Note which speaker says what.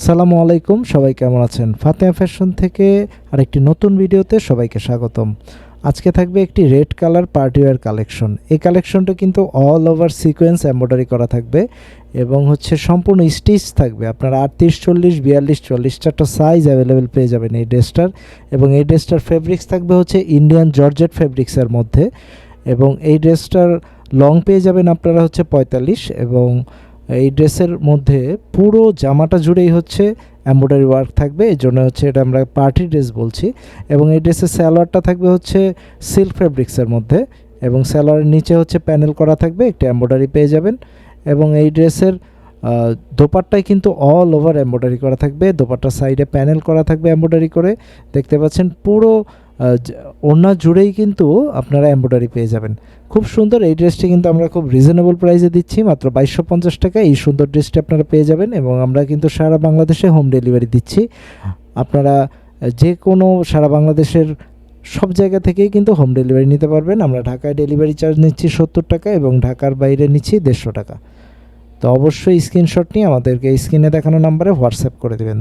Speaker 1: সালামু আলাইকুম, সবাই কেমন আছেন? ফাতেহা ফ্যাশন থেকে আরেকটি নতুন ভিডিওতে সবাইকে স্বাগতম। আজকে থাকবে একটি রেড কালার পার্টিওয়্যার কালেকশন। এই কালেকশনটা কিন্তু অল ওভার সিকোয়েন্স এমব্রয়ডারি করা থাকবে এবং সম্পূর্ণ স্টিচ থাকবে। আপনারা 38, 40, 42, 44 চারটা সাইজ অ্যাভেলেবেল পেয়ে যাবেন এই ড্রেসটার। এবং এই ড্রেসটার ফেব্রিক্স থাকবে ইন্ডিয়ান জর্জেট ফেব্রিক্সের মধ্যে। এবং এই ড্রেসটার লং পেয়ে যাবেন আপনারা 45। এবং এই ড্রেসের মধ্যে পুরো জামাটা জুড়েই এমব্রয়ডারি ওয়ার্ক থাকবে, এই জন্য এটা আমরা পার্টি ড্রেস বলছি। এবং এই ড্রেসের সালোয়ারটা থাকবে সিল্ক ফেব্রিক্সের মধ্যে, এবং সালোয়ারের নিচে প্যানেল করা থাকবে, একটি এমব্রয়ডারি পেয়ে যাবেন। এবং এই ড্রেসের দোপাট্টায় কিন্তু অল ওভার এমব্রয়ডারি করা থাকবে, দোপাট্টার সাইডে প্যানেল করা থাকবে এমব্রয়ডারি করে। দেখতে পাচ্ছেন পুরো ওড়না জুড়েই কিন্তু আপনারা এমব্রয়ডারি পেয়ে যাবেন। খুব সুন্দর এই ড্রেসটি কিন্তু আমরা খুব রিজনেবল প্রাইসে দিচ্ছি, মাত্র 2250 টাকা এই সুন্দর ড্রেসটি আপনারা পেয়ে যাবেন। এবং আমরা কিন্তু সারা বাংলাদেশে হোম ডেলিভারি দিচ্ছি। আপনারা যে কোনো সারা বাংলাদেশের সব জায়গা থেকেই কিন্তু হোম ডেলিভারি নিতে পারবেন। আমরা ঢাকায় ডেলিভারি চার্জ নিচ্ছি 70 টাকা এবং ঢাকার বাইরে নিচ্ছি 150 টাকা। তো অবশ্যই স্ক্রিনশট নিয়ে আমাদেরকে স্ক্রিনে দেখানো নাম্বারে হোয়াটসঅ্যাপ করে দেবেন।